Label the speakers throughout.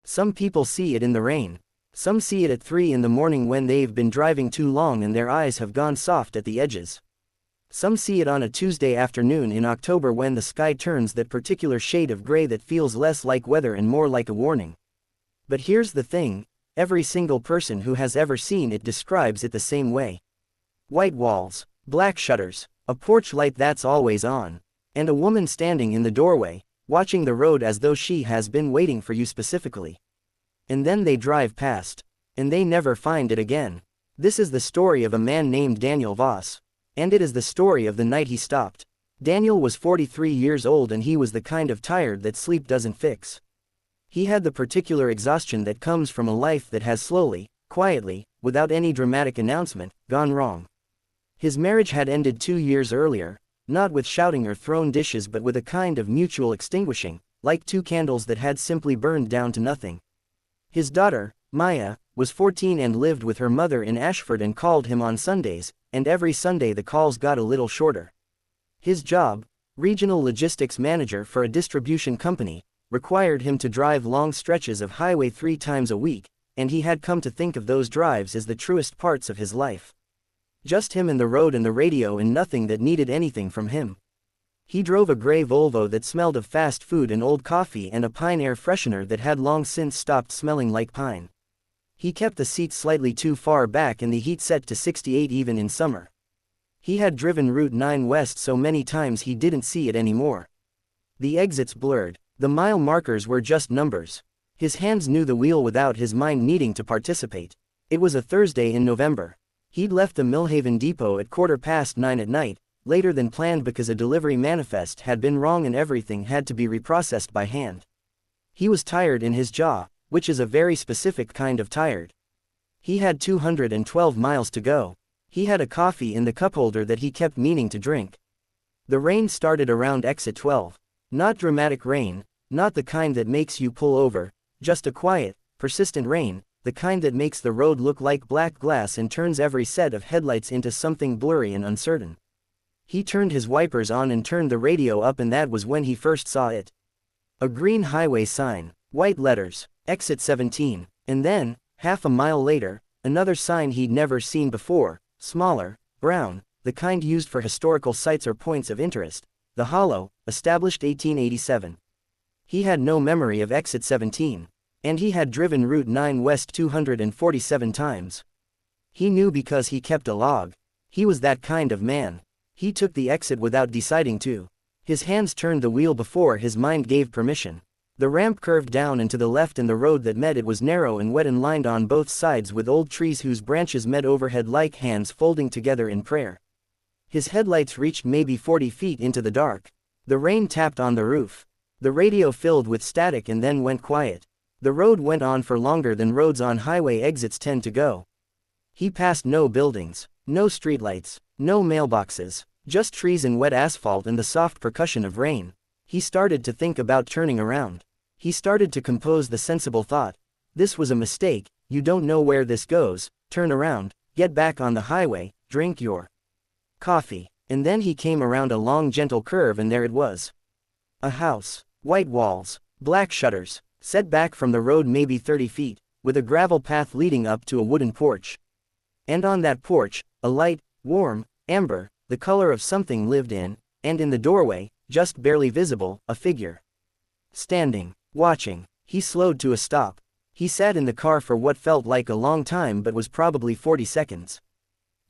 Speaker 1: Some people see it in the rain. Some see it at 3 in the morning when they've been driving too long and their eyes have gone soft at the edges. Some see it on a Tuesday afternoon in October when the sky turns that particular shade of gray that feels less like weather and more like a warning. But here's the thing, every single person who has ever seen it describes it the same way. White walls, black shutters, a porch light that's always on, and a woman standing in the doorway, watching the road as though she has been waiting for you specifically. And then they drive past, and they never find it again. This is the story of a man named Daniel Voss. And it is the story of the night he stopped. Daniel was 43 years old and he was the kind of tired that sleep doesn't fix. He had the particular exhaustion that comes from a life that has slowly, quietly, without any dramatic announcement, gone wrong. His marriage had ended 2 years earlier, not with shouting or thrown dishes but with a kind of mutual extinguishing, like two candles that had simply burned down to nothing. His daughter, Maya, was 14 and lived with her mother in Ashford and called him on Sundays, and every Sunday the calls got a little shorter. His job, regional logistics manager for a distribution company, required him to drive long stretches of highway 3 times a week, and he had come to think of those drives as the truest parts of his life. Just him and the road and the radio and nothing that needed anything from him. He drove a gray Volvo that smelled of fast food and old coffee and a pine air freshener that had long since stopped smelling like pine. He kept the seat slightly too far back and the heat set to 68 even in summer. He had driven Route 9 west so many times he didn't see it anymore. The exits blurred, the mile markers were just numbers. His hands knew the wheel without his mind needing to participate. It was a Thursday in November. He'd left the Millhaven depot at 9:15 at night, later than planned because a delivery manifest had been wrong and everything had to be reprocessed by hand. He was tired in his jaw, which is a very specific kind of tired. He had 212 miles to go. He had a coffee in the cupholder that he kept meaning to drink. The rain started around exit 12. Not dramatic rain, not the kind that makes you pull over, just a quiet, persistent rain, the kind that makes the road look like black glass and turns every set of headlights into something blurry and uncertain. He turned his wipers on and turned the radio up, and that was when he first saw it. A green highway sign, white letters, exit 17, and then, half a mile later, another sign he'd never seen before, smaller, brown, the kind used for historical sites or points of interest, the Hollow, established 1887. He had no memory of exit 17, and he had driven Route 9 west 247 times. He knew because he kept a log. He was that kind of man. He took the exit without deciding to. His hands turned the wheel before his mind gave permission. The ramp curved down and to the left, and the road that met it was narrow and wet and lined on both sides with old trees whose branches met overhead like hands folding together in prayer. His headlights reached maybe 40 feet into the dark. The rain tapped on the roof. The radio filled with static and then went quiet. The road went on for longer than roads on highway exits tend to go. He passed no buildings, no streetlights, no mailboxes, just trees and wet asphalt and the soft percussion of rain. He started to think about turning around. He started to compose the sensible thought, this was a mistake, you don't know where this goes, turn around, get back on the highway, drink your coffee. And then he came around a long gentle curve and there it was. A house, white walls, black shutters, set back from the road maybe 30 feet, with a gravel path leading up to a wooden porch. And on that porch, a light, warm, amber, the color of something lived in, and in the doorway, just barely visible, a figure. Standing, watching. He slowed to a stop. He sat in the car for what felt like a long time but was probably 40 seconds.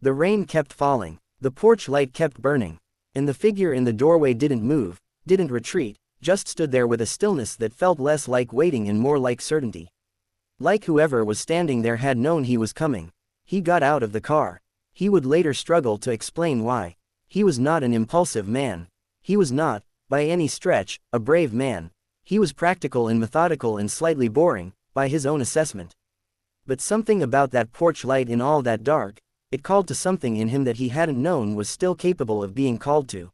Speaker 1: The rain kept falling, the porch light kept burning, and the figure in the doorway didn't move, didn't retreat, just stood there with a stillness that felt less like waiting and more like certainty. Like whoever was standing there had known he was coming. He got out of the car. He would later struggle to explain why. He was not an impulsive man. He was not, by any stretch, a brave man. He was practical and methodical and slightly boring, by his own assessment. But something about that porch light in all that dark, it called to something in him that he hadn't known was still capable of being called to.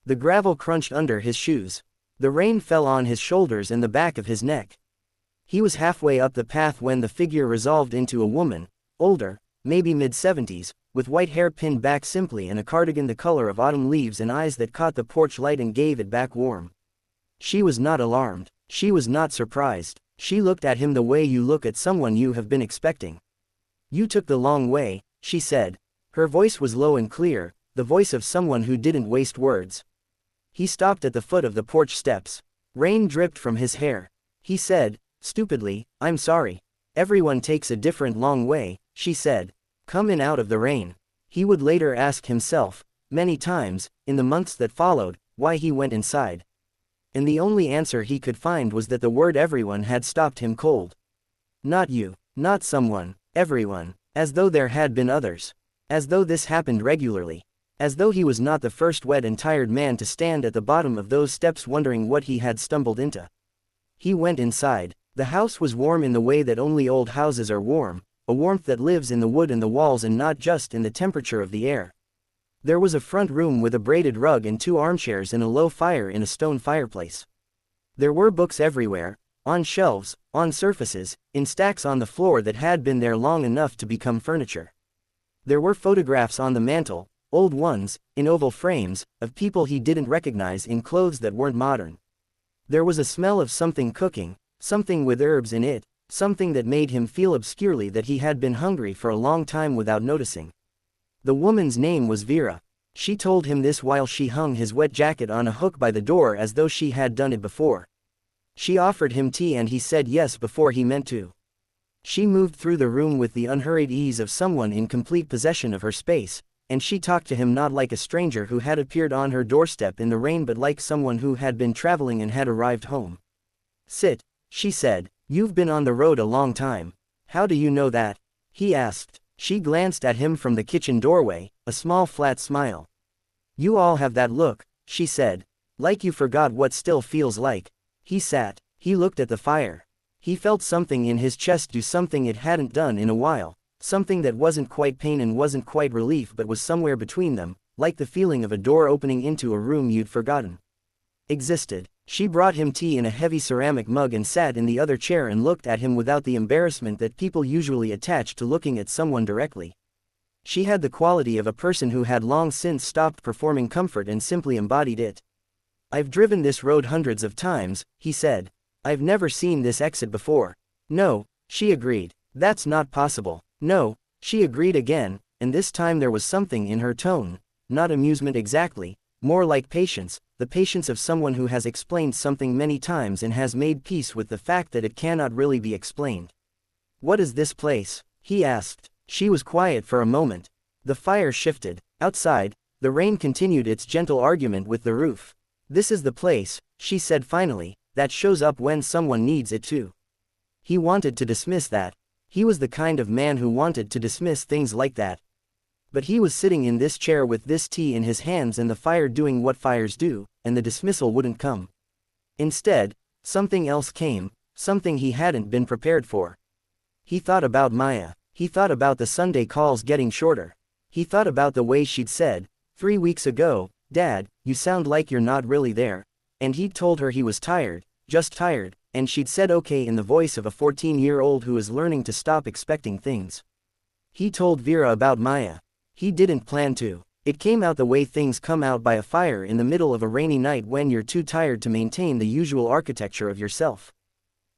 Speaker 1: The gravel crunched under his shoes. The rain fell on his shoulders and the back of his neck. He was halfway up the path when the figure resolved into a woman, older, maybe mid-70s, with white hair pinned back simply and a cardigan the color of autumn leaves and eyes that caught the porch light and gave it back warm. She was not alarmed. She was not surprised. She looked at him the way you look at someone you have been expecting. You took the long way, she said. Her voice was low and clear, the voice of someone who didn't waste words. He stopped at the foot of the porch steps. Rain dripped from his hair. He said, stupidly, I'm sorry. Everyone takes a different long way, she said. Come in out of the rain. He would later ask himself, many times, in the months that followed, why he went inside. And the only answer he could find was that the word everyone had stopped him cold. Not you, not someone, everyone, as though there had been others. As though this happened regularly. As though he was not the first wet and tired man to stand at the bottom of those steps wondering what he had stumbled into. He went inside. The house was warm in the way that only old houses are warm, a warmth that lives in the wood and the walls and not just in the temperature of the air. There was a front room with a braided rug and 2 armchairs and a low fire in a stone fireplace. There were books everywhere, on shelves, on surfaces, in stacks on the floor that had been there long enough to become furniture. There were photographs on the mantel, old ones, in oval frames, of people he didn't recognize in clothes that weren't modern. There was a smell of something cooking, something with herbs in it, something that made him feel obscurely that he had been hungry for a long time without noticing. The woman's name was Vera. She told him this while she hung his wet jacket on a hook by the door as though she had done it before. She offered him tea and he said yes before he meant to. She moved through the room with the unhurried ease of someone in complete possession of her space, and she talked to him not like a stranger who had appeared on her doorstep in the rain but like someone who had been traveling and had arrived home. Sit, she said. You've been on the road a long time. How do you know that? He asked. She glanced at him from the kitchen doorway, a small flat smile. You all have that look, she said. Like you forgot what still feels like. He sat. He looked at the fire. He felt something in his chest do something it hadn't done in a while, something that wasn't quite pain and wasn't quite relief but was somewhere between them, like the feeling of a door opening into a room you'd forgotten existed. She brought him tea in a heavy ceramic mug and sat in the other chair and looked at him without the embarrassment that people usually attach to looking at someone directly. She had the quality of a person who had long since stopped performing comfort and simply embodied it. I've driven this road hundreds of times, he said. I've never seen this exit before. No, she agreed. That's not possible. No, she agreed again, and this time there was something in her tone, not amusement exactly, more like patience, the patience of someone who has explained something many times and has made peace with the fact that it cannot really be explained. What is this place? He asked. She was quiet for a moment. The fire shifted. Outside, the rain continued its gentle argument with the roof. This is the place, she said finally, that shows up when someone needs it to. He wanted to dismiss that. He was the kind of man who wanted to dismiss things like that. But he was sitting in this chair with this tea in his hands and the fire doing what fires do, and the dismissal wouldn't come. Instead, something else came, something he hadn't been prepared for. He thought about Maya. He thought about the Sunday calls getting shorter. He thought about the way she'd said, 3 weeks ago, Dad, you sound like you're not really there. And he'd told her he was tired, just tired, and she'd said okay in the voice of a 14-year-old who is learning to stop expecting things. He told Vera about Maya. He didn't plan to. It came out the way things come out by a fire in the middle of a rainy night when you're too tired to maintain the usual architecture of yourself.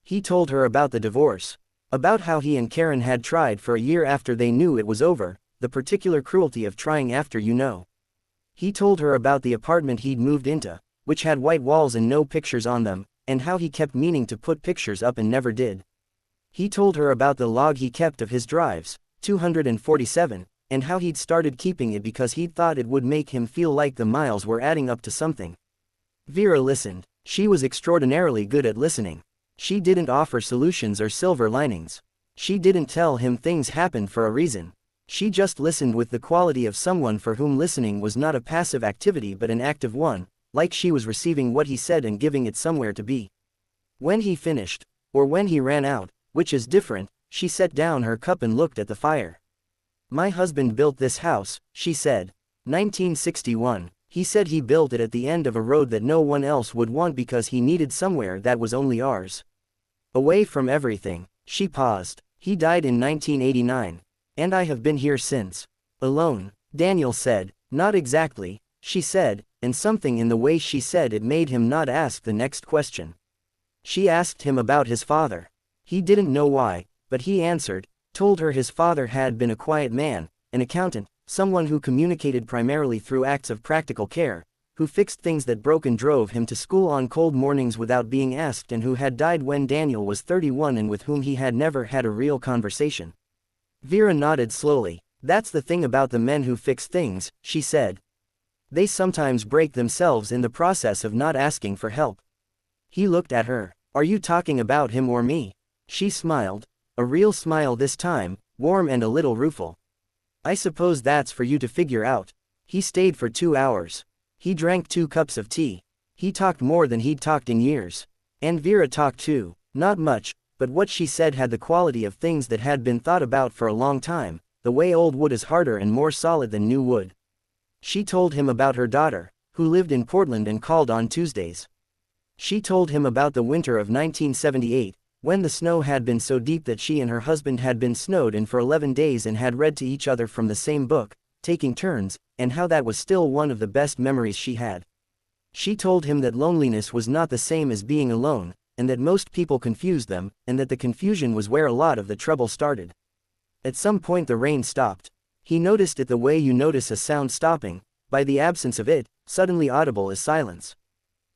Speaker 1: He told her about the divorce. About how he and Karen had tried for a year after they knew it was over, the particular cruelty of trying after you know. He told her about the apartment he'd moved into, which had white walls and no pictures on them, and how he kept meaning to put pictures up and never did. He told her about the log he kept of his drives, 247, and how he'd started keeping it because he'd thought it would make him feel like the miles were adding up to something. Vera listened. She was extraordinarily good at listening. She didn't offer solutions or silver linings. She didn't tell him things happened for a reason. She just listened with the quality of someone for whom listening was not a passive activity but an active one, like she was receiving what he said and giving it somewhere to be. When he finished, or when he ran out, which is different, she set down her cup and looked at the fire. My husband built this house, she said. 1961. He said he built it at the end of a road that no one else would want because he needed somewhere that was only ours. Away from everything. She paused. He died in 1989. And I have been here since. Alone. Daniel said. Not exactly, she said, and something in the way she said it made him not ask the next question. She asked him about his father. He didn't know why, but he answered, told her his father had been a quiet man, an accountant, someone who communicated primarily through acts of practical care, who fixed things that broke and drove him to school on cold mornings without being asked, and who had died when Daniel was 31 and with whom he had never had a real conversation. Vera nodded slowly. That's the thing about the men who fix things, she said. They sometimes break themselves in the process of not asking for help. He looked at her. Are you talking about him or me? She smiled. A real smile this time, warm and a little rueful. I suppose that's for you to figure out. He stayed for 2 hours. He drank 2 cups of tea. He talked more than he'd talked in years. And Vera talked too. Not much, but what she said had the quality of things that had been thought about for a long time, the way old wood is harder and more solid than new wood. She told him about her daughter, who lived in Portland and called on Tuesdays. She told him about the winter of 1978, when the snow had been so deep that she and her husband had been snowed in for 11 days and had read to each other from the same book, taking turns, and how that was still one of the best memories she had. She told him that loneliness was not the same as being alone, and that most people confused them, and that the confusion was where a lot of the trouble started. At some point the rain stopped. He noticed it the way you notice a sound stopping, by the absence of it, suddenly audible as silence.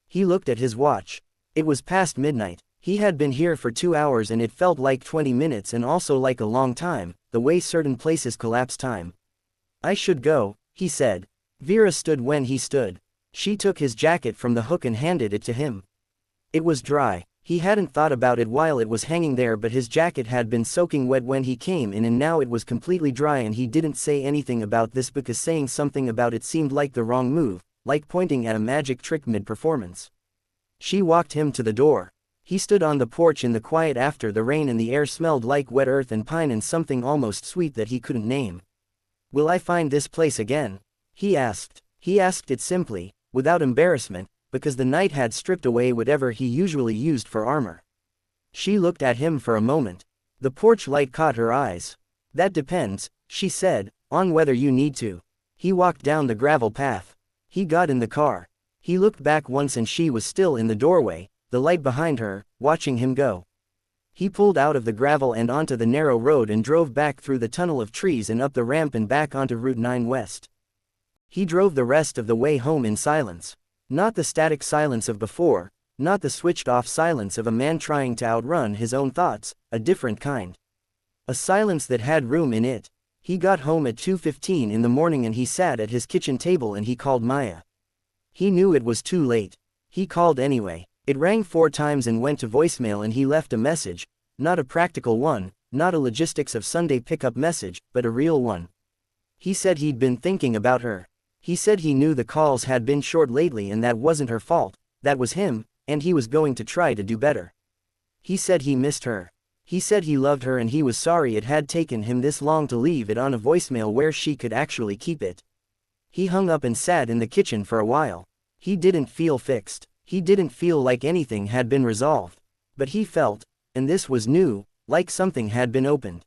Speaker 1: He looked at his watch. It was past midnight. He had been here for 2 hours and it felt like 20 minutes and also like a long time, the way certain places collapse time. I should go, he said. Vera stood when he stood. She took his jacket from the hook and handed it to him. It was dry. He hadn't thought about it while it was hanging there, but his jacket had been soaking wet when he came in and now it was completely dry, and he didn't say anything about this because saying something about it seemed like the wrong move, like pointing at a magic trick mid-performance. She walked him to the door. He stood on the porch in the quiet after the rain and the air smelled like wet earth and pine and something almost sweet that he couldn't name. Will I find this place again? He asked. He asked it simply, without embarrassment, because the night had stripped away whatever he usually used for armor. She looked at him for a moment. The porch light caught her eyes. That depends, she said, on whether you need to. He walked down the gravel path. He got in the car. He looked back once and she was still in the doorway, the light behind her, watching him go. He pulled out of the gravel and onto the narrow road and drove back through the tunnel of trees and up the ramp and back onto Route 9 West. He drove the rest of the way home in silence. Not the static silence of before, not the switched-off silence of a man trying to outrun his own thoughts, a different kind. A silence that had room in it. He got home at 2:15 in the morning and he sat at his kitchen table and he called Maya. He knew it was too late. He called anyway. It rang 4 times and went to voicemail and he left a message, not a practical one, not a logistics of Sunday pickup message, but a real one. He said he'd been thinking about her. He said he knew the calls had been short lately and that wasn't her fault, that was him, and he was going to try to do better. He said he missed her. He said he loved her and he was sorry it had taken him this long to leave it on a voicemail where she could actually keep it. He hung up and sat in the kitchen for a while. He didn't feel fixed. He didn't feel like anything had been resolved. But he felt, and this was new, like something had been opened.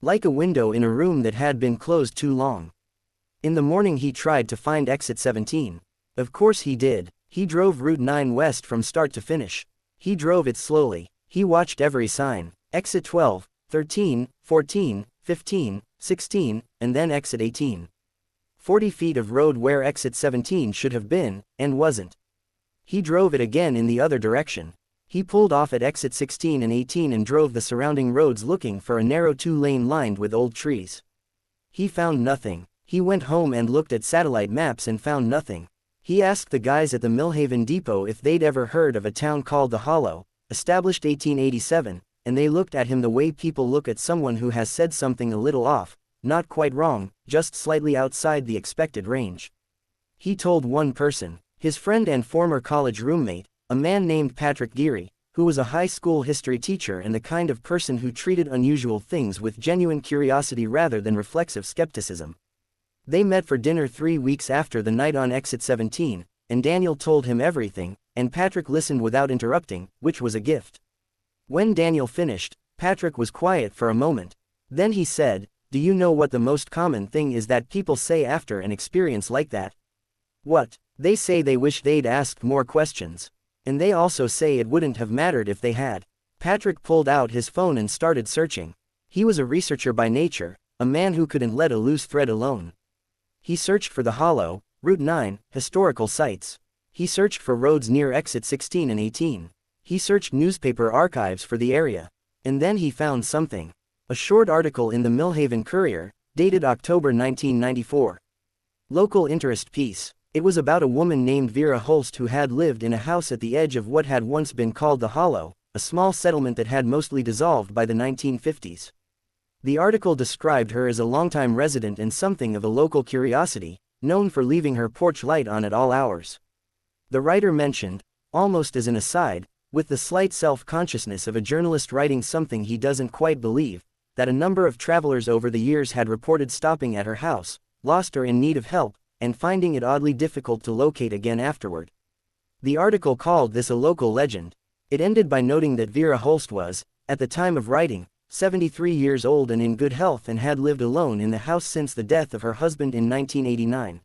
Speaker 1: Like a window in a room that had been closed too long. In the morning he tried to find exit 17. Of course he did. He drove Route 9 West from start to finish. He drove it slowly. He watched every sign. Exit 12, 13, 14, 15, 16, and then exit 18. 40 feet of road where exit 17 should have been, and wasn't. He drove it again in the other direction. He pulled off at exit 16 and 18 and drove the surrounding roads looking for a narrow 2-lane lined with old trees. He found nothing. He went home and looked at satellite maps and found nothing. He asked the guys at the Millhaven Depot if they'd ever heard of a town called The Hollow, established 1887, and they looked at him the way people look at someone who has said something a little off, not quite wrong, just slightly outside the expected range. He told one person, his friend and former college roommate, a man named Patrick Geary, who was a high school history teacher and the kind of person who treated unusual things with genuine curiosity rather than reflexive skepticism. They met for dinner 3 weeks after the night on exit 17, and Daniel told him everything, and Patrick listened without interrupting, which was a gift. When Daniel finished, Patrick was quiet for a moment. Then he said, "Do you know what the most common thing is that people say after an experience like that?" "What?" "They say they wish they'd asked more questions. And they also say it wouldn't have mattered if they had." Patrick pulled out his phone and started searching. He was a researcher by nature, a man who couldn't let a loose thread alone. He searched for the Hollow, Route 9, historical sites. He searched for roads near exit 16 and 18. He searched newspaper archives for the area. And then he found something. A short article in the Millhaven Courier, dated October 1994. Local interest piece. It was about a woman named Vera Holst who had lived in a house at the edge of what had once been called the Hollow, a small settlement that had mostly dissolved by the 1950s. The article described her as a longtime resident and something of a local curiosity, known for leaving her porch light on at all hours. The writer mentioned, almost as an aside, with the slight self-consciousness of a journalist writing something he doesn't quite believe, that a number of travelers over the years had reported stopping at her house, lost or in need of help, and finding it oddly difficult to locate again afterward. The article called this a local legend. It ended by noting that Vera Holst was, at the time of writing, 73 years old and in good health and had lived alone in the house since the death of her husband in 1989.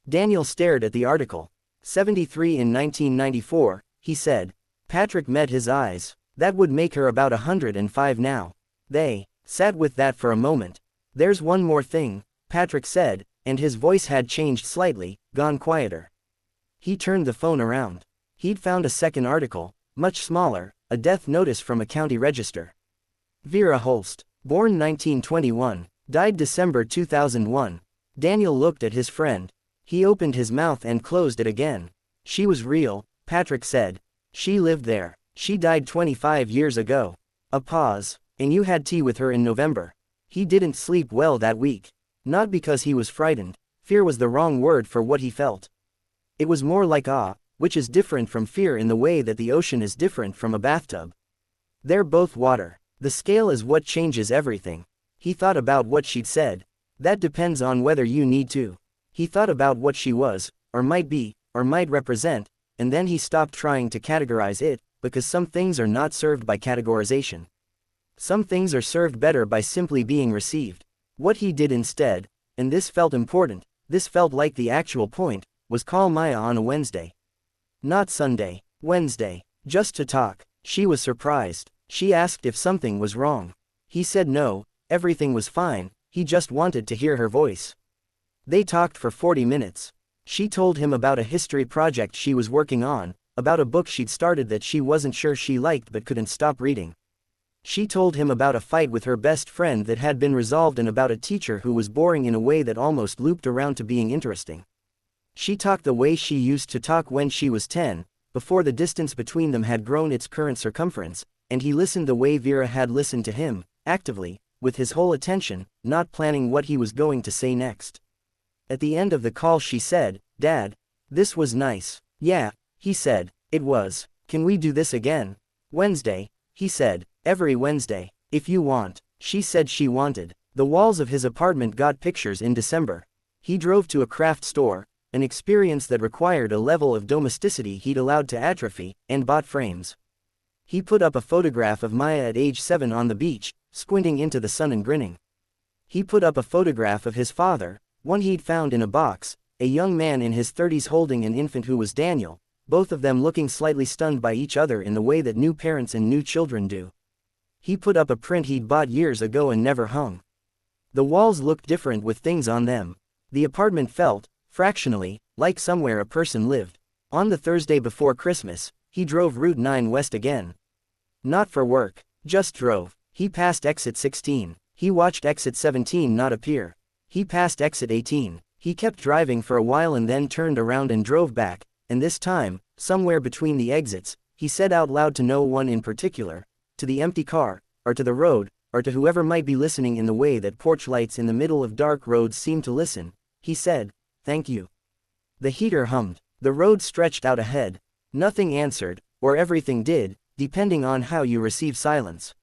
Speaker 1: Daniel stared at the article. 73 in 1994, he said. Patrick met his eyes. That would make her about 105 now. They sat with that for a moment. There's one more thing, Patrick said, and his voice had changed slightly, gone quieter. He turned the phone around. He'd found a second article, much smaller, a death notice from a county register. Vera Holst, born 1921, died December 2001. Daniel looked at his friend. He opened his mouth and closed it again. She was real, Patrick said. She lived there. She died 25 years ago. A pause. And you had tea with her in November. He didn't sleep well that week. Not because he was frightened. Fear was the wrong word for what he felt. It was more like awe, which is different from fear in the way that the ocean is different from a bathtub. They're both water. The scale is what changes everything. He thought about what she'd said. That depends on whether you need to. He thought about what she was, or might be, or might represent, and then he stopped trying to categorize it, because some things are not served by categorization. Some things are served better by simply being received. What he did instead, and this felt important, this felt like the actual point, was call Maya on a Wednesday. Not Sunday, Wednesday, just to talk. She was surprised. She asked if something was wrong. He said no, everything was fine, he just wanted to hear her voice. They talked for 40 minutes. She told him about a history project she was working on, about a book she'd started that she wasn't sure she liked but couldn't stop reading. She told him about a fight with her best friend that had been resolved and about a teacher who was boring in a way that almost looped around to being interesting. She talked the way she used to talk when she was 10, before the distance between them had grown its current circumference, and he listened the way Vera had listened to him, actively, with his whole attention, not planning what he was going to say next. At the end of the call she said, "Dad, this was nice." "Yeah," he said, "it was. Can we do this again?" "Wednesday," he said, "every Wednesday, if you want." She said she wanted. The walls of his apartment got pictures in December. He drove to a craft store, an experience that required a level of domesticity he'd allowed to atrophy, and bought frames. He put up a photograph of Maya at age 7 on the beach, squinting into the sun and grinning. He put up a photograph of his father, one he'd found in a box, a young man in his 30s holding an infant who was Daniel, both of them looking slightly stunned by each other in the way that new parents and new children do. He put up a print he'd bought years ago and never hung. The walls looked different with things on them. The apartment felt, fractionally, like somewhere a person lived. On the Thursday before Christmas, he drove Route 9 west again. Not for work, just drove. He passed exit 16. He watched exit 17 not appear. He passed exit 18. He kept driving for a while and then turned around and drove back, and this time, somewhere between the exits, he said out loud to no one in particular, to the empty car, or to the road, or to whoever might be listening in the way that porch lights in the middle of dark roads seem to listen, he said, "Thank you." The heater hummed. The road stretched out ahead. Nothing answered, or everything did, depending on how you receive silence.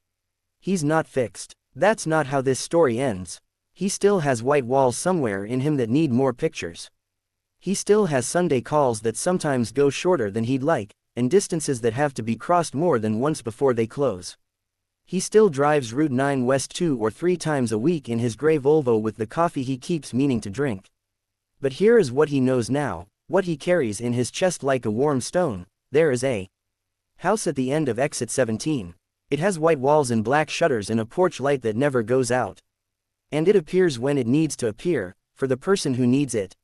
Speaker 1: He's not fixed. That's not how this story ends. He still has white walls somewhere in him that need more pictures. He still has Sunday calls that sometimes go shorter than he'd like, and distances that have to be crossed more than once before they close. He still drives Route 9 west 2 or 3 times a week in his gray Volvo with the coffee he keeps meaning to drink. But here is what he knows now, what he carries in his chest like a warm stone: there is a house at the end of exit 17. It has white walls and black shutters and a porch light that never goes out. And it appears when it needs to appear, for the person who needs it.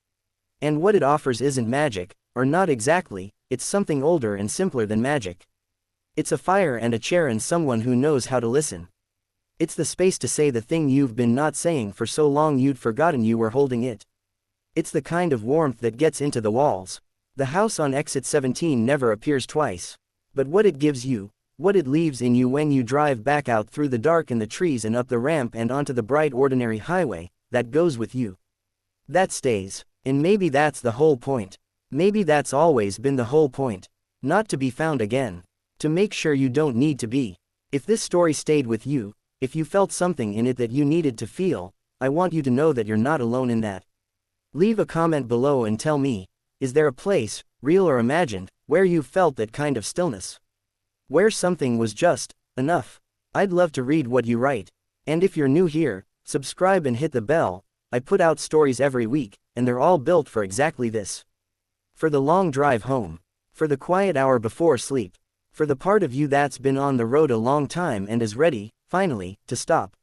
Speaker 1: And what it offers isn't magic, or not exactly, it's something older and simpler than magic. It's a fire and a chair and someone who knows how to listen. It's the space to say the thing you've been not saying for so long you'd forgotten you were holding it. It's the kind of warmth that gets into the walls. The house on exit 17 never appears twice. But what it gives you, what it leaves in you when you drive back out through the dark in the trees and up the ramp and onto the bright ordinary highway, that goes with you. That stays. And maybe that's the whole point. Maybe that's always been the whole point. Not to be found again. To make sure you don't need to be. If this story stayed with you, if you felt something in it that you needed to feel, I want you to know that you're not alone in that. Leave a comment below and tell me, is there a place, real or imagined, where you felt that kind of stillness? Where something was just enough? I'd love to read what you write. And if you're new here, subscribe and hit the bell. I put out stories every week, and they're all built for exactly this. For the long drive home. For the quiet hour before sleep. For the part of you that's been on the road a long time and is ready, finally, to stop.